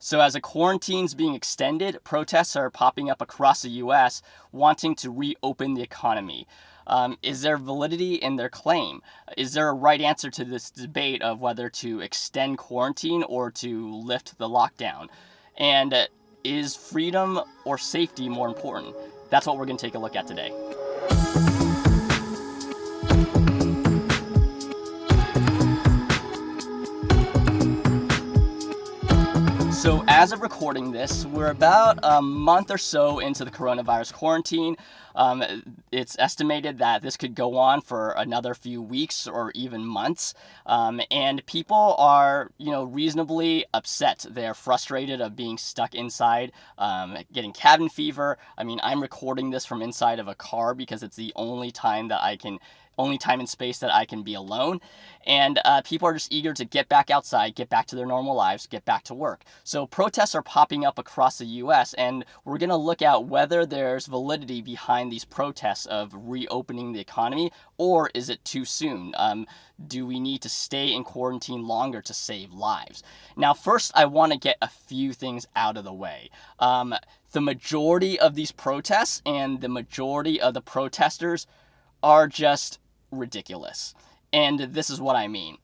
So as the quarantine's being extended, protests are popping up across the U.S. wanting to reopen the economy. Is there validity in their claim? Is there a right answer to this debate of whether to extend quarantine or to lift the lockdown? And is freedom or safety more important? That's what we're going to take a look at today. So as of recording this, we're about a month or so into the coronavirus quarantine. Um, it's estimated that this could go on for another few weeks or even months. And people are, reasonably upset. They're frustrated of being stuck inside, getting cabin fever. I mean, I'm recording this from inside of a car because it's the only time and space that I can be alone. And people are just eager to get back outside, get back to their normal lives, get back to work. So protests are popping up across the U.S., and we're going to look at whether there's validity behind these protests of reopening the economy, or is it too soon? Do we need to stay in quarantine longer to save lives? Now, first, I want to get a few things out of the way. The majority of these protests and the majority of the protesters are just ridiculous. And this is what I mean.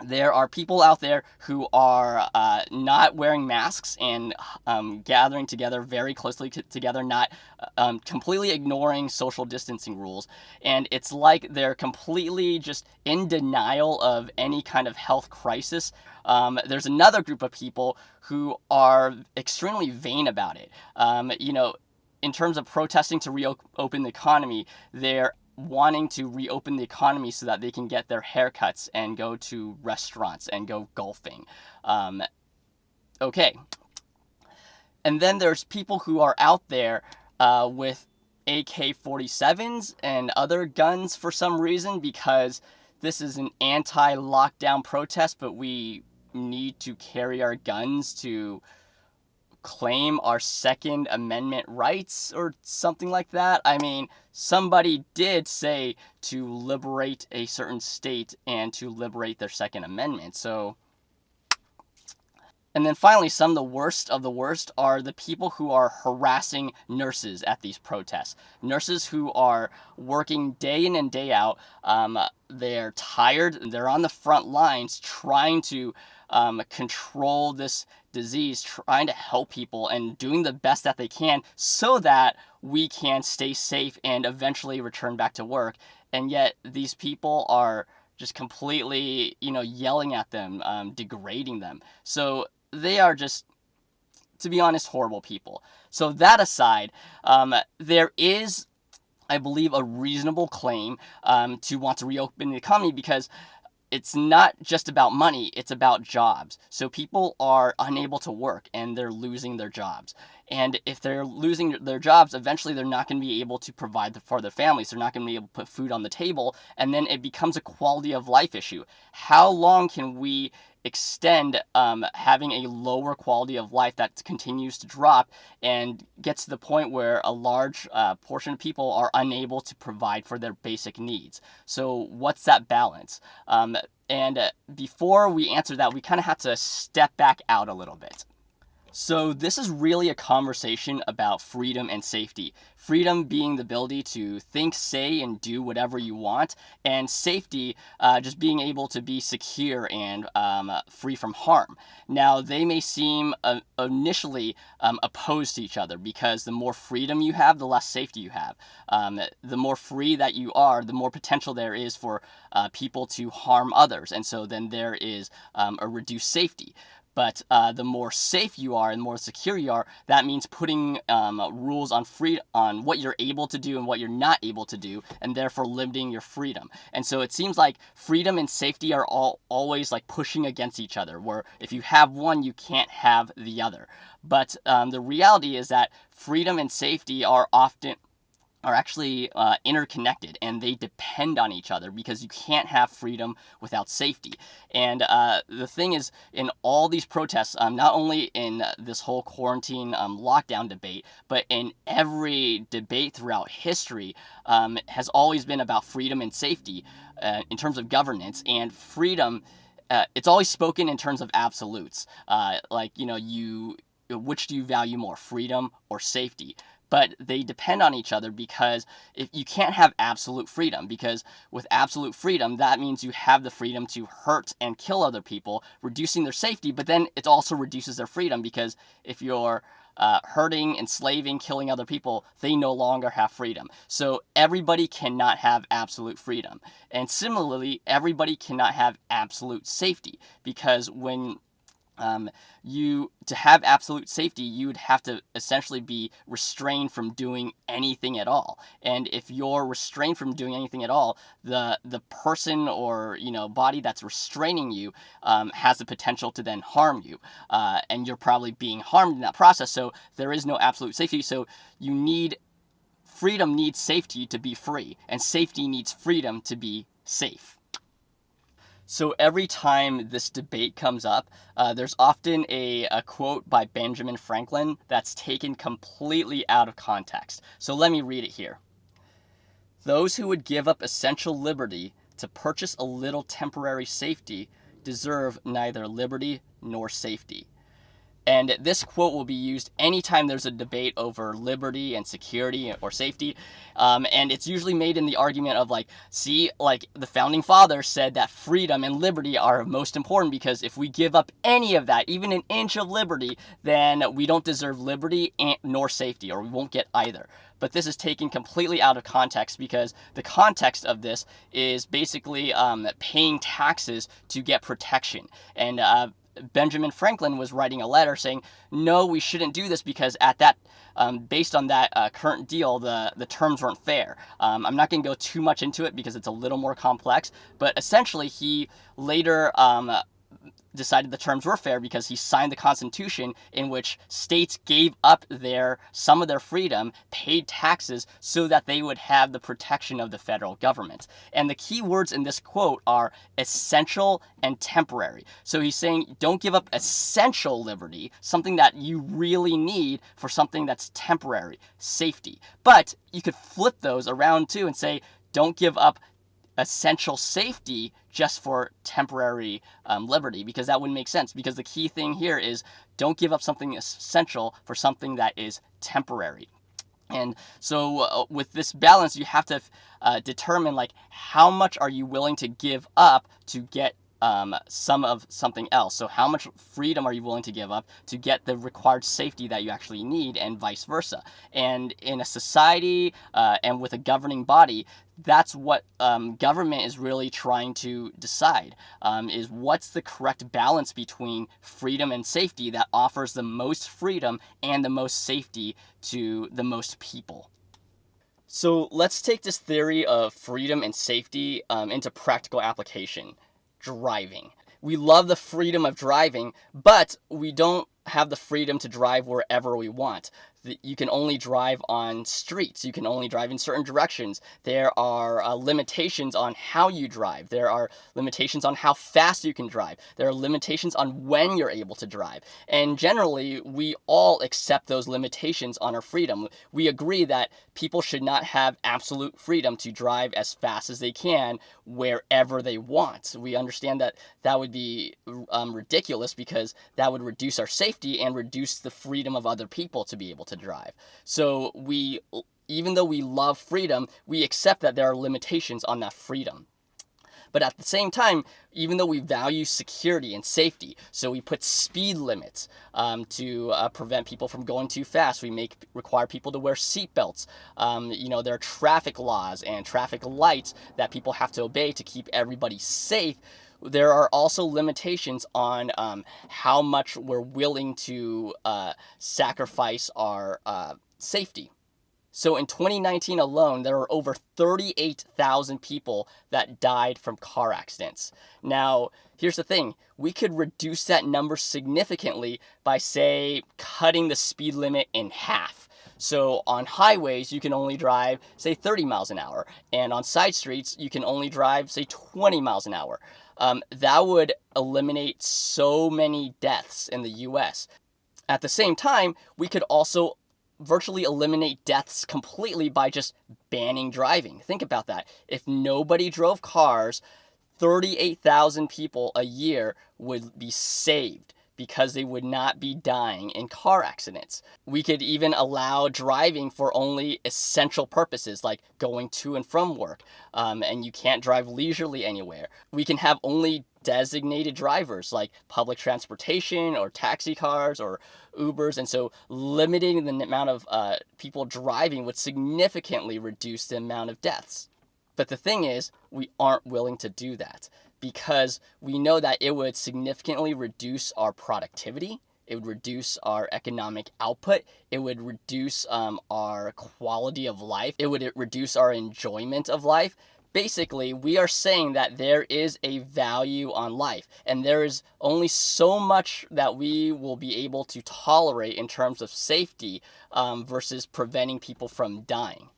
There are people out there who are not wearing masks and gathering together very closely together, not completely ignoring social distancing rules. And it's like they're completely just in denial of any kind of health crisis. There's another group of people who are extremely vain about it. In terms of protesting to reopen the economy, they're wanting to reopen the economy so that they can get their haircuts and go to restaurants and go golfing. Okay. And then there's people who are out there with AK-47s and other guns for some reason, because this is an anti-lockdown protest, but we need to carry our guns to claim our Second Amendment rights or something like that. I mean, somebody did say to liberate a certain state and to liberate their Second Amendment. So, and then finally, some of the worst are the people who are harassing nurses at these protests. Nurses who are working day in and day out. They're tired. They're on the front lines trying to control this disease, trying to help people and doing the best that they can so that we can stay safe and eventually return back to work. And yet these people are just completely, yelling at them, degrading them. So they are just, to be honest, horrible people. So that aside, there is, I believe, a reasonable claim to want to reopen the economy, because it's not just about money, it's about jobs. So people are unable to work and they're losing their jobs. And if they're losing their jobs, eventually they're not going to be able to provide for their families. They're not going to be able to put food on the table. And then it becomes a quality of life issue. How long can we extend having a lower quality of life that continues to drop and gets to the point where a large portion of people are unable to provide for their basic needs? So what's that balance? And before we answer that, we kind of have to step back out a little bit. So this is really a conversation about freedom and safety. Freedom being the ability to think, say, and do whatever you want, and safety just being able to be secure and free from harm. Now, they may seem initially opposed to each other, because the more freedom you have, the less safety you have. The more free that you are, the more potential there is for people to harm others, and so then there is a reduced safety. But the more safe you are and more secure you are, that means putting rules on what you're able to do and what you're not able to do, and therefore limiting your freedom. And so it seems like freedom and safety are always like pushing against each other, where if you have one, you can't have the other. But the reality is that freedom and safety are actually interconnected, and they depend on each other, because you can't have freedom without safety. And the thing is, in all these protests, not only in this whole quarantine lockdown debate, but in every debate throughout history, has always been about freedom and safety in terms of governance. And freedom it's always spoken in terms of absolutes. Like, which do you value more, freedom or safety? But they depend on each other, because if you can't have absolute freedom, because with absolute freedom, that means you have the freedom to hurt and kill other people, reducing their safety, but then it also reduces their freedom, because if you're hurting, enslaving, killing other people, they no longer have freedom. So everybody cannot have absolute freedom. And similarly, everybody cannot have absolute safety, because when to have absolute safety, you would have to essentially be restrained from doing anything at all. And if you're restrained from doing anything at all, the person or body that's restraining you has the potential to then harm you, and you're probably being harmed in that process. So there is no absolute safety. So freedom needs safety to be free, and safety needs freedom to be safe. So every time this debate comes up, there's often a quote by Benjamin Franklin that's taken completely out of context. So let me read it here. "Those who would give up essential liberty to purchase a little temporary safety deserve neither liberty nor safety." And this quote will be used anytime there's a debate over liberty and security or safety. And it's usually made in the argument of like the founding fathers said that freedom and liberty are most important, because if we give up any of that, even an inch of liberty, then we don't deserve liberty nor safety, or we won't get either. But this is taken completely out of context, because the context of this is basically paying taxes to get protection. And Benjamin Franklin was writing a letter saying, no, we shouldn't do this, because based on that current deal, the terms weren't fair. I'm not going to go too much into it because it's a little more complex, but essentially he later decided the terms were fair, because he signed the Constitution, in which states gave up some of their freedom, paid taxes, so that they would have the protection of the federal government. And the key words in this quote are essential and temporary. So he's saying, don't give up essential liberty, something that you really need, for something that's temporary, safety. But you could flip those around too and say, don't give up essential safety just for temporary liberty, because that wouldn't make sense. Because the key thing here is, don't give up something essential for something that is temporary. And so with this balance, you have to determine how much are you willing to give up to get some of something else. So how much freedom are you willing to give up to get the required safety that you actually need, and vice versa. And in a society and with a governing body, that's what government is really trying to decide, is what's the correct balance between freedom and safety that offers the most freedom and the most safety to the most people. So let's take this theory of freedom and safety into practical application. Driving. We love the freedom of driving, but we don't have the freedom to drive wherever we want. You can only drive on streets. You can only drive in certain directions. There are limitations on how you drive. There are limitations on how fast you can drive. There are limitations on when you're able to drive. And generally, we all accept those limitations on our freedom. We agree that people should not have absolute freedom to drive as fast as they can wherever they want. We understand that that would be ridiculous, because that would reduce our safety and reduce the freedom of other people to be able to drive. So even though we love freedom, we accept that there are limitations on that freedom. But at the same time, even though we value security and safety, so we put speed limits to prevent people from going too fast. We require people to wear seatbelts. There are traffic laws and traffic lights that people have to obey to keep everybody safe. There are also limitations on how much we're willing to sacrifice our safety. So in 2019 alone, there were over 38,000 people that died from car accidents. Now, here's the thing. We could reduce that number significantly by, say, cutting the speed limit in half. So on highways, you can only drive, say, 30 miles an hour. And on side streets, you can only drive, say, 20 miles an hour. That would eliminate so many deaths in the US. At the same time, we could also virtually eliminate deaths completely by just banning driving. Think about that. If nobody drove cars, 38,000 people a year would be saved because they would not be dying in car accidents. We could even allow driving for only essential purposes like going to and from work, and you can't drive leisurely anywhere. We can have only designated drivers like public transportation or taxi cars or Ubers, and so limiting the amount of people driving would significantly reduce the amount of deaths. But the thing is, we aren't willing to do that because we know that it would significantly reduce our productivity. It would reduce our economic output. It would reduce our quality of life. It would reduce our enjoyment of life. Basically, we are saying that there is a value on life, and there is only so much that we will be able to tolerate in terms of safety versus preventing people from dying.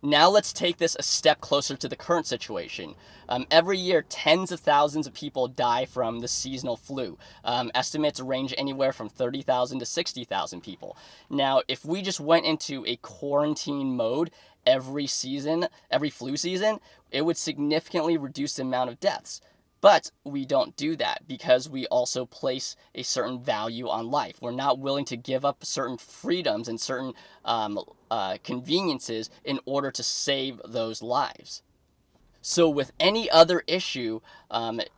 Now let's take this a step closer to the current situation. Every year, tens of thousands of people die from the seasonal flu. Estimates range anywhere from 30,000 to 60,000 people. Now, if we just went into a quarantine mode every flu season, it would significantly reduce the amount of deaths. But we don't do that because we also place a certain value on life. We're not willing to give up certain freedoms and certain conveniences in order to save those lives. So with any other issue,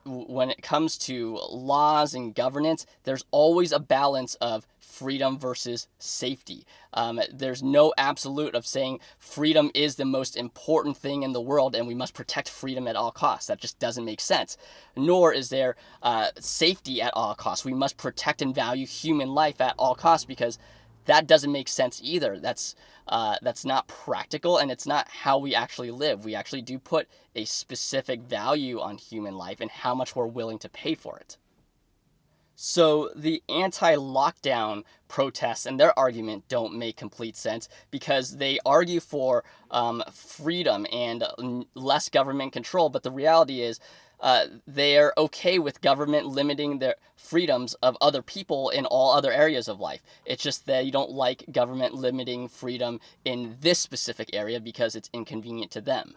when it comes to laws and governance, there's always a balance of freedom versus safety. There's no absolute of saying freedom is the most important thing in the world and we must protect freedom at all costs. That just doesn't make sense. Nor is there safety at all costs. We must protect and value human life at all costs because that doesn't make sense either. That's not practical, and it's not how we actually live. We actually do put a specific value on human life and how much we're willing to pay for it. So the anti-lockdown protests and their argument don't make complete sense because they argue for freedom and less government control, but the reality is they're okay with government limiting their freedoms of other people in all other areas of life. It's just that you don't like government limiting freedom in this specific area because it's inconvenient to them.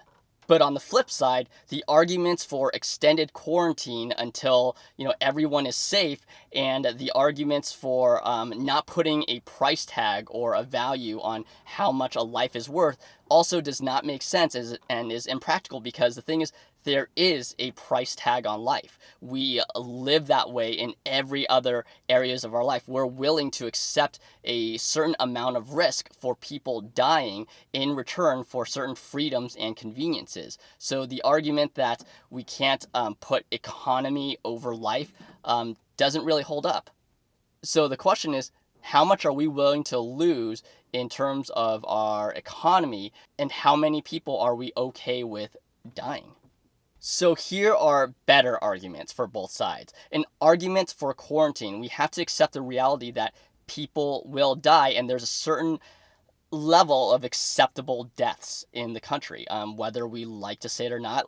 But on the flip side, the arguments for extended quarantine until everyone is safe, and the arguments for not putting a price tag or a value on how much a life is worth also does not make sense and is impractical because the thing is, there is a price tag on life. We live that way in every other areas of our life. We're willing to accept a certain amount of risk for people dying in return for certain freedoms and conveniences. So the argument that we can't put economy over life doesn't really hold up. So the question is, how much are we willing to lose in terms of our economy, and how many people are we okay with dying? So here are better arguments for both sides. In arguments for quarantine, we have to accept the reality that people will die, and there's a certain level of acceptable deaths in the country, whether we like to say it or not.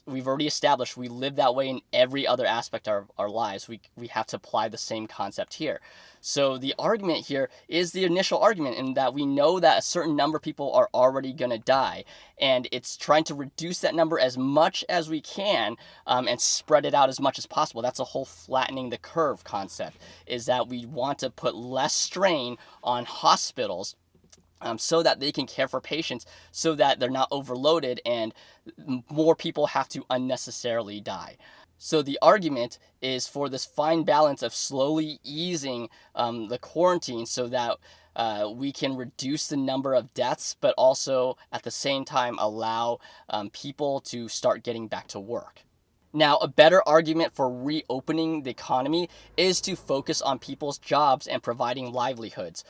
We've already established we live that way in every other aspect of our lives. We have to apply the same concept here. So the argument here is the initial argument in that we know that a certain number of people are already going to die, and it's trying to reduce that number as much as we can and spread it out as much as possible. That's a whole flattening the curve concept, is that we want to put less strain on hospitals so that they can care for patients, so that they're not overloaded and more people have to unnecessarily die. So the argument is for this fine balance of slowly easing the quarantine so that we can reduce the number of deaths, but also at the same time allow people to start getting back to work. Now, a better argument for reopening the economy is to focus on people's jobs and providing livelihoods,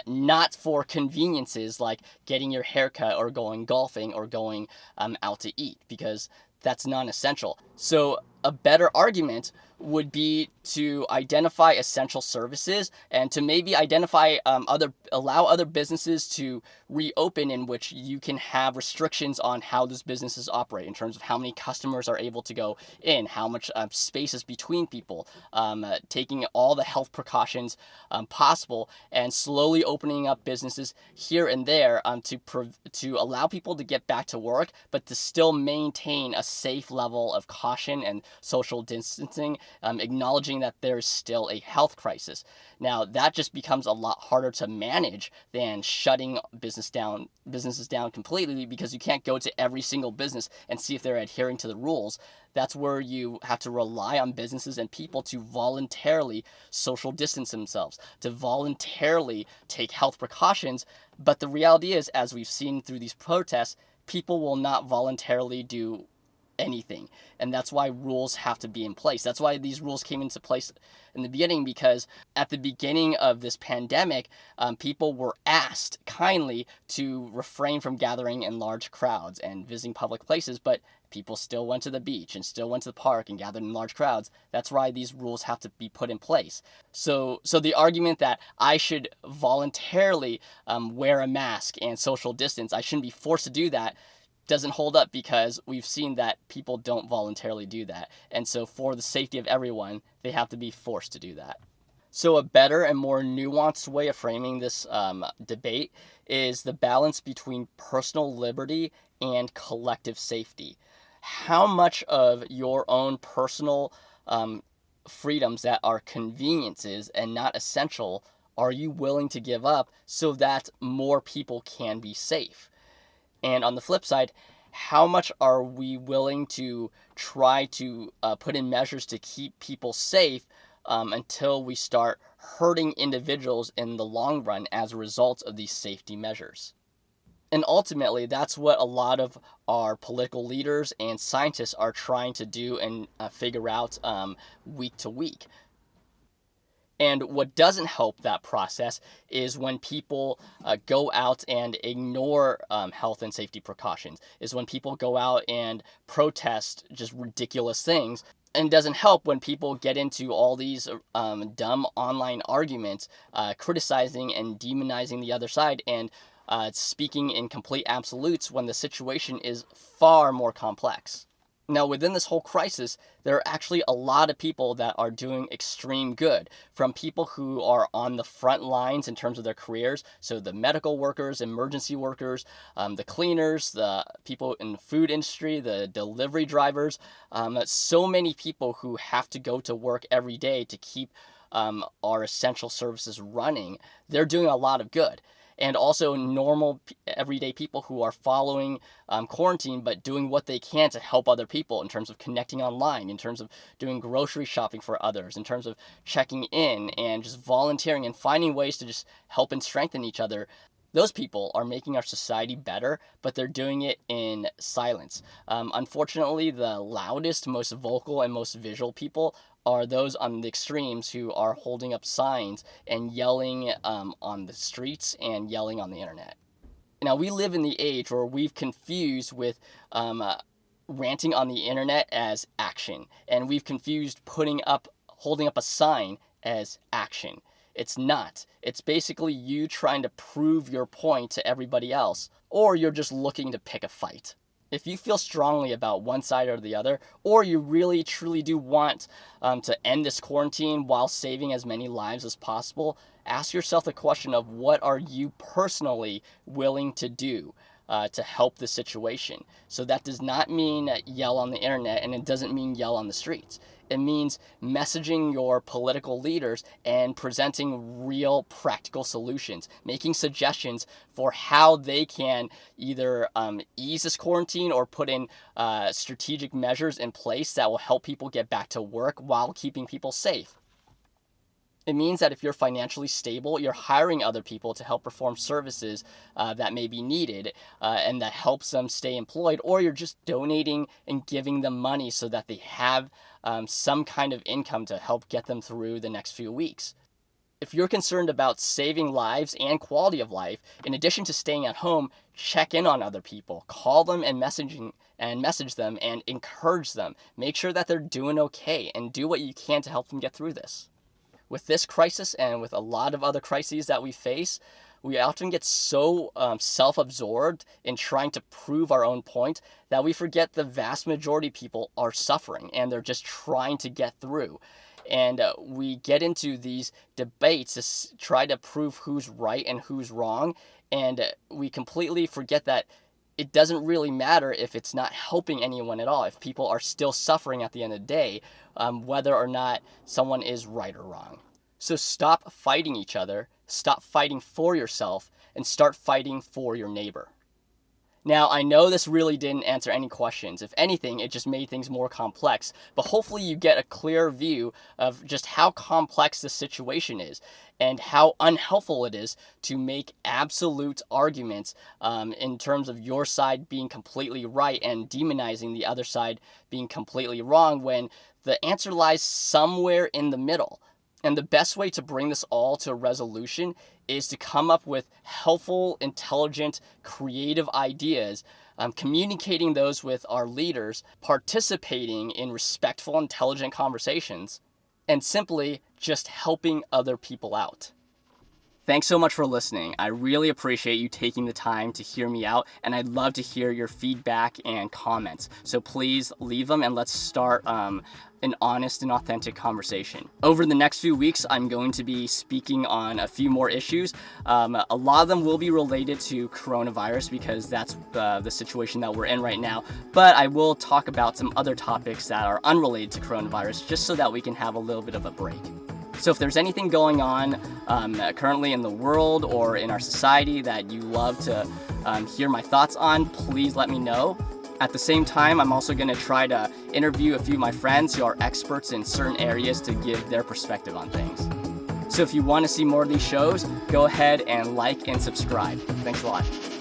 not for conveniences like getting your haircut or going golfing or going out to eat, because that's non-essential. So a better argument would be to identify essential services and to maybe allow other businesses to reopen, in which you can have restrictions on how those businesses operate in terms of how many customers are able to go in, how much space is between people, taking all the health precautions possible, and slowly opening up businesses here and there to allow people to get back to work, but to still maintain a safe level of caution and social distancing, acknowledging that there's still a health crisis. Now, that just becomes a lot harder to manage than shutting businesses down completely, because you can't go to every single business and see if they're adhering to the rules. That's where you have to rely on businesses and people to voluntarily social distance themselves, to voluntarily take health precautions. But the reality is, as we've seen through these protests, people will not voluntarily do anything. And that's why rules have to be in place. That's why these rules came into place in the beginning, because at the beginning of this pandemic, people were asked kindly to refrain from gathering in large crowds and visiting public places, but people still went to the beach and still went to the park and gathered in large crowds. That's why these rules have to be put in place. So the argument that I should voluntarily wear a mask and social distance, I shouldn't be forced to do that, doesn't hold up, because we've seen that people don't voluntarily do that. And so for the safety of everyone, they have to be forced to do that. So a better and more nuanced way of framing this debate is the balance between personal liberty and collective safety. How much of your own personal freedoms that are conveniences and not essential are you willing to give up so that more people can be safe? And on the flip side, how much are we willing to try to put in measures to keep people safe until we start hurting individuals in the long run as a result of these safety measures? And ultimately, that's what a lot of our political leaders and scientists are trying to do and figure out week to week. And what doesn't help that process is when people go out and ignore health and safety precautions, is when people go out and protest just ridiculous things. And it doesn't help when people get into all these dumb online arguments, criticizing and demonizing the other side, and speaking in complete absolutes when the situation is far more complex. Now, within this whole crisis, there are actually a lot of people that are doing extreme good, from people who are on the front lines in terms of their careers. So the medical workers, emergency workers, the cleaners, the people in the food industry, the delivery drivers, so many people who have to go to work every day to keep our essential services running. They're doing a lot of good. And also normal, everyday people who are following quarantine, but doing what they can to help other people in terms of connecting online, in terms of doing grocery shopping for others, in terms of checking in and just volunteering and finding ways to just help and strengthen each other. Those people are making our society better, but they're doing it in silence. Unfortunately, the loudest, most vocal, and most visual people are those on the extremes who are holding up signs and yelling on the streets and yelling on the internet. Now, we live in the age where we've confused with ranting on the internet as action, and we've confused holding up a sign as action. It's not. It's basically you trying to prove your point to everybody else, or you're just looking to pick a fight. If you feel strongly about one side or the other, or you really truly do want to end this quarantine while saving as many lives as possible, ask yourself the question of what are you personally willing to do to help the situation. So that does not mean yell on the internet, and it doesn't mean yell on the streets. It means messaging your political leaders and presenting real practical solutions, making suggestions for how they can either ease this quarantine or put in strategic measures in place that will help people get back to work while keeping people safe. It means that if you're financially stable, you're hiring other people to help perform services that may be needed and that helps them stay employed, or you're just donating and giving them money so that they have some kind of income to help get them through the next few weeks. If you're concerned about saving lives and quality of life, in addition to staying at home, check in on other people, call them and message them and encourage them. Make sure that they're doing okay and do what you can to help them get through this. With this crisis and with a lot of other crises that we face, we often get so self-absorbed in trying to prove our own point that we forget the vast majority of people are suffering and they're just trying to get through. And we get into these debates to try to prove who's right and who's wrong. And we completely forget that it doesn't really matter if it's not helping anyone at all, if people are still suffering at the end of the day, whether or not someone is right or wrong. So stop fighting each other, stop fighting for yourself, and start fighting for your neighbor. Now, I know this really didn't answer any questions. If anything, it just made things more complex. But hopefully you get a clear view of just how complex the situation is and how unhelpful it is to make absolute arguments in terms of your side being completely right and demonizing the other side being completely wrong, when the answer lies somewhere in the middle. And the best way to bring this all to a resolution is to come up with helpful, intelligent, creative ideas, communicating those with our leaders, participating in respectful, intelligent conversations, and simply just helping other people out. Thanks so much for listening. I really appreciate you taking the time to hear me out, and I'd love to hear your feedback and comments. So please leave them and let's start an honest and authentic conversation. Over the next few weeks, I'm going to be speaking on a few more issues. A lot of them will be related to coronavirus because that's the situation that we're in right now. But I will talk about some other topics that are unrelated to coronavirus just so that we can have a little bit of a break. So if there's anything going on currently in the world or in our society that you love to hear my thoughts on, please let me know. At the same time, I'm also going to try to interview a few of my friends who are experts in certain areas to give their perspective on things. So if you want to see more of these shows, go ahead and like and subscribe. Thanks a lot.